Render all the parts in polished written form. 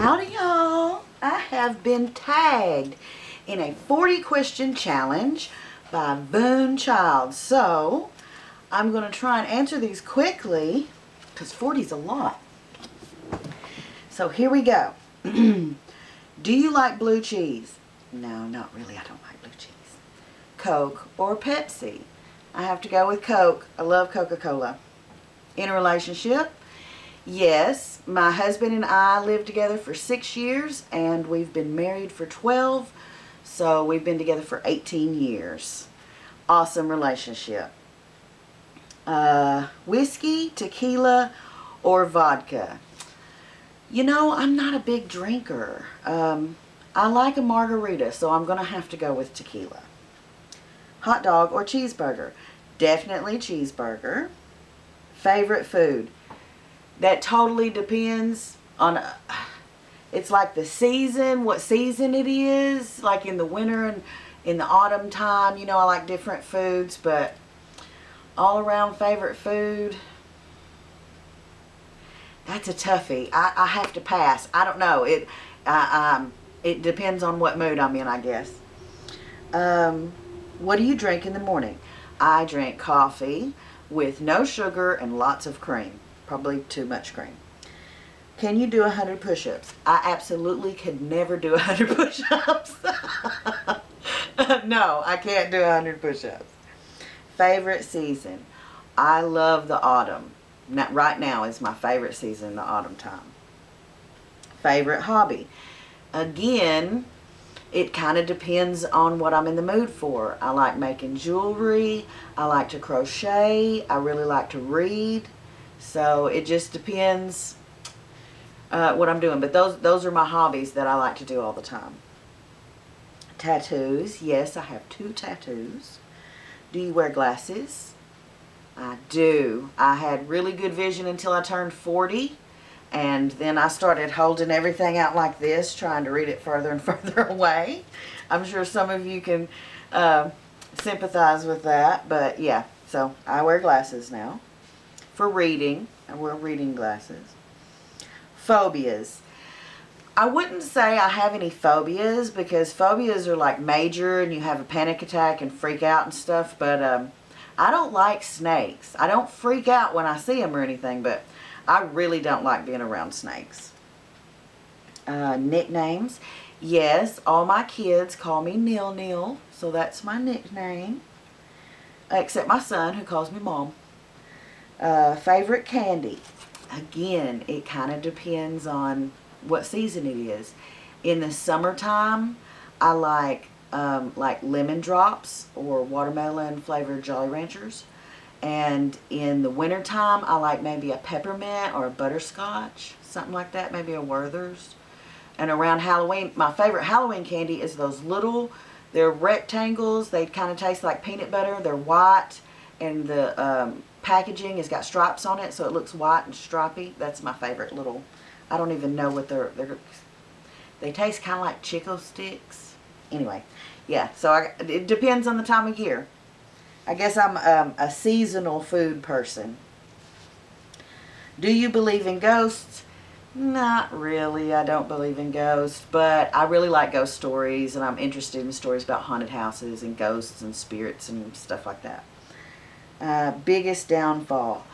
Howdy y'all! I have been tagged in a 40 question challenge by Boone Child. So I'm going to try and answer these quickly because 40 is a lot. So here we go. Do you like blue cheese? No, not really. I don't like blue cheese. Coke or Pepsi? I have to go with Coke. I love Coca-Cola. In a relationship? Yes, my husband and I lived together for 6 years and we've been married for 12, so we've been together for 18 years. Awesome relationship. Whiskey, tequila, or vodka? You know, I'm not a big drinker. I like a margarita, so I'm going to have to go with tequila. Hot dog or cheeseburger? Definitely cheeseburger. Favorite food? That totally depends on, it's like the season, what season it is. Like in the winter and in the autumn time, you know, I like different foods, but all around favorite food, that's a toughie. I have to pass. I don't know. It depends on what mood I'm in, I guess. What do you drink in the morning? I drink coffee with no sugar and lots of cream. Probably too much cream. Can you do 100 push-ups? I absolutely could never do 100 push-ups. No, I can't do 100 push-ups. Favorite season? I love the autumn. Right now is my favorite season, the autumn time. Favorite hobby? Again, it kind of depends on what I'm in the mood for. I like making jewelry. I like to crochet. I really like to read. So it just depends what I'm doing. But those are my hobbies that I like to do all the time. Tattoos. Yes, I have 2 tattoos. Do you wear glasses? I do. I had really good vision until I turned 40. And then I started holding everything out like this, trying to read it further and further away. I'm sure some of you can sympathize with that. But yeah, so I wear glasses now. For reading, I wear reading glasses. Phobias. I wouldn't say I have any phobias because phobias are like major and you have a panic attack and freak out and stuff. But I don't like snakes. I don't freak out when I see them or anything, but I really don't like being around snakes. Nicknames. Yes, all my kids call me Nil Nil, so that's my nickname. Except my son who calls me Mom. Favorite candy? Again, it kind of depends on what season it is. In the summertime, I like lemon drops or watermelon flavored Jolly Ranchers. And in the wintertime, I like maybe a peppermint or a butterscotch, something like that, maybe a Werther's. And around Halloween, my favorite Halloween candy is those little, they're rectangles, they kind of taste like peanut butter, they're white, and the packaging has got stripes on it, so it looks white and stripy. That's my favorite little, I don't even know what they taste kind of like Chico sticks. Anyway, yeah, so it depends on the time of year. I guess I'm a seasonal food person. Do you believe in ghosts? Not really. I don't believe in ghosts, but I really like ghost stories, and I'm interested in stories about haunted houses and ghosts and spirits and stuff like that. Biggest downfall.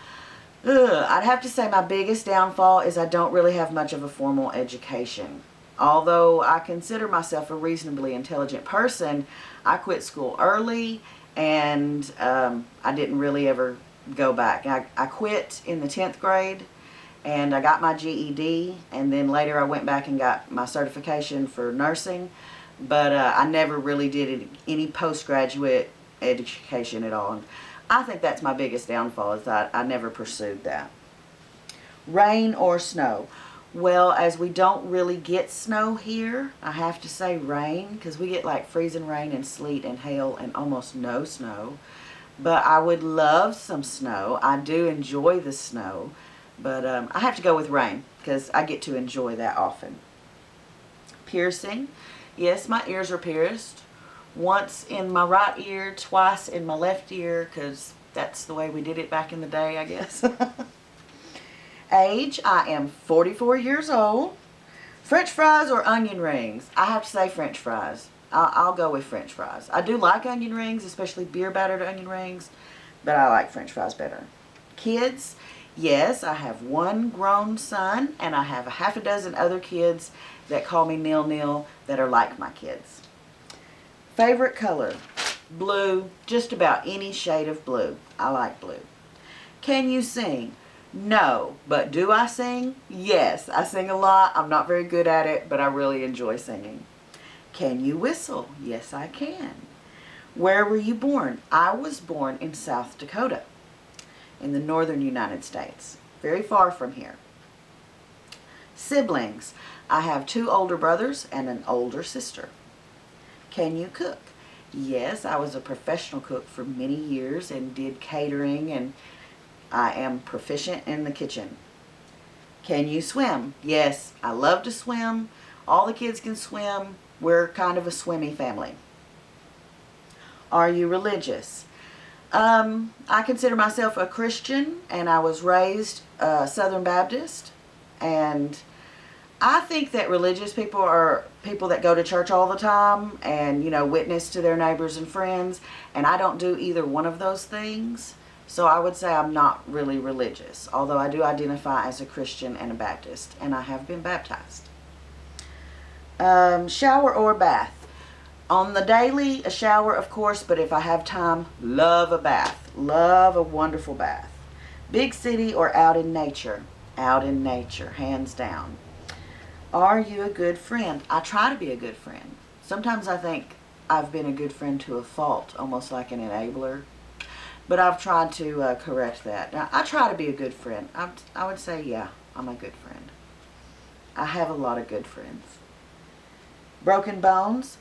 I'd have to say my biggest downfall is I don't really have much of a formal education. Although I consider myself a reasonably intelligent person, I quit school early and I didn't really ever go back. I quit in the 10th grade and I got my GED, and then later I went back and got my certification for nursing, but I never really did any postgraduate education at all. And I think that's my biggest downfall, is that I never pursued that. Rain or snow? Well, as we don't really get snow here, I have to say rain, because we get like freezing rain and sleet and hail and almost no snow. But I would love some snow. I do enjoy the snow, but I have to go with rain because I get to enjoy that often. Piercing. Yes, my ears are pierced. Once in my right ear, twice in my left ear, because that's the way we did it back in the day, I guess. Age, I am 44 years old. French fries or onion rings? I have to say French fries. I'll go with French fries. I do like onion rings, especially beer battered onion rings, but I like French fries better. Kids, yes, I have one grown son and I have a half a dozen other kids that call me Nil that are like my kids. Favorite color? Blue, just about any shade of blue. I like blue. Can you sing? No, but do I sing? Yes, I sing a lot. I'm not very good at it, but I really enjoy singing. Can you whistle? Yes, I can. Where were you born? I was born in South Dakota, in the northern United States, very far from here. Siblings. I have 2 older brothers and an older sister. Can you cook? Yes, I was a professional cook for many years and did catering, and I am proficient in the kitchen. Can you swim? Yes, I love to swim. All the kids can swim. We're kind of a swimmy family. Are you religious? I consider myself a Christian, and I was raised Southern Baptist, and I think that religious people are people that go to church all the time and, you know, witness to their neighbors and friends, and I don't do either one of those things. So I would say I'm not really religious, although I do identify as a Christian and a Baptist, and I have been baptized. Shower or bath? On the daily, a shower, of course, but if I have time, love a bath. Love a wonderful bath. Big city or out in nature? Out in nature, hands down. Are you a good friend? I try to be a good friend. Sometimes I think I've been a good friend to a fault, almost like an enabler. But I've tried to correct that. Now, I try to be a good friend. I would say, yeah, I'm a good friend. I have a lot of good friends. Broken bones?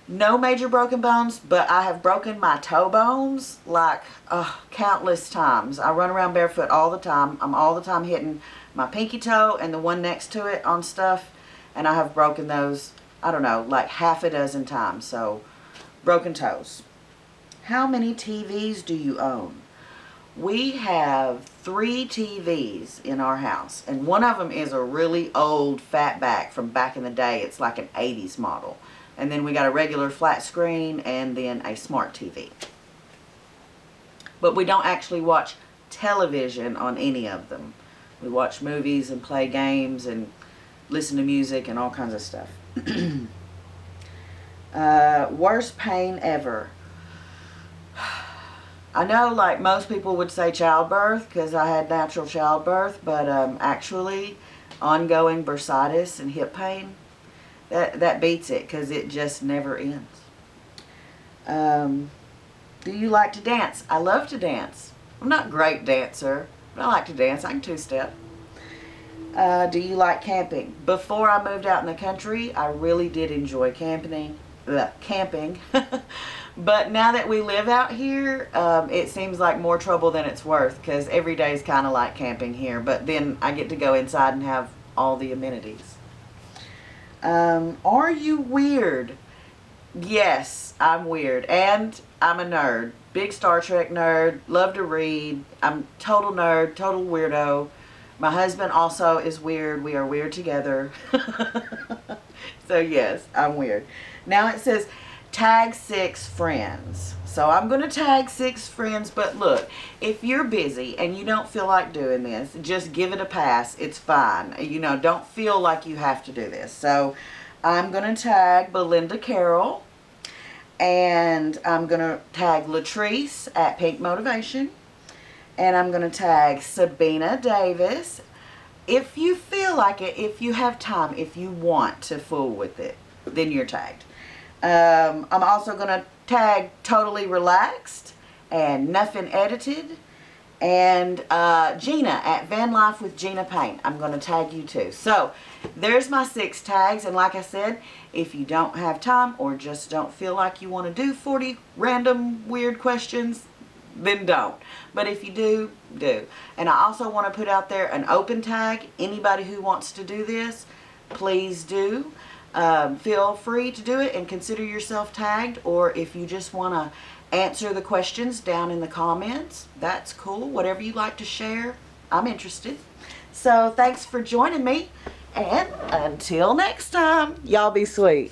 No major broken bones, but I have broken my toe bones like countless times. I run around barefoot all the time. I'm all the time hitting my pinky toe and the one next to it on stuff, and I have broken those, I don't know, like half a dozen times. So, broken toes. How many TVs do you own? We have 3 TVs in our house, and one of them is a really old fatback from back in the day. It's like an 80s model. And then we got a regular flat screen and then a smart TV. But we don't actually watch television on any of them. We watch movies and play games and listen to music and all kinds of stuff. Worst pain ever. I know, like most people would say childbirth because I had natural childbirth, but actually ongoing bursitis and hip pain, that beats it because it just never ends. Do you like to dance? I love to dance. I'm not a great dancer, but I like to dance. I can 2-step. Do you like camping? Before I moved out in the country, I really did enjoy camping. But now that we live out here, it seems like more trouble than it's worth because every day is kind of like camping here. But then I get to go inside and have all the amenities. Are you weird? Yes, I'm weird. And I'm a nerd. Big Star Trek nerd. Love to read. I'm total nerd, total weirdo. My husband also is weird. We are weird together. So yes, I'm weird. Now it says tag 6 friends. So I'm going to tag 6 friends, but look, if you're busy and you don't feel like doing this, just give it a pass. It's fine. You know, don't feel like you have to do this. So I'm going to tag Belinda Carroll, and I'm going to tag Latrice at Pink Motivation, and I'm going to tag Sabina Davis. If you feel like it, if you have time, if you want to fool with it, then you're tagged. I'm also going to tag Totally Relaxed and Nothing Edited, and Gina at Van Life with Gina Payne. I'm going to tag you too. So there's my 6 tags, and like I said, if you don't have time or just don't feel like you want to do 40 random weird questions, then don't. But if you do, do. And I also want to put out there an open tag. Anybody who wants to do this, please do. Feel free to do it and consider yourself tagged, or if you just want to answer the questions down in the comments, that's cool. Whatever you like to share, I'm interested. So thanks for joining me, and Until next time, y'all be sweet.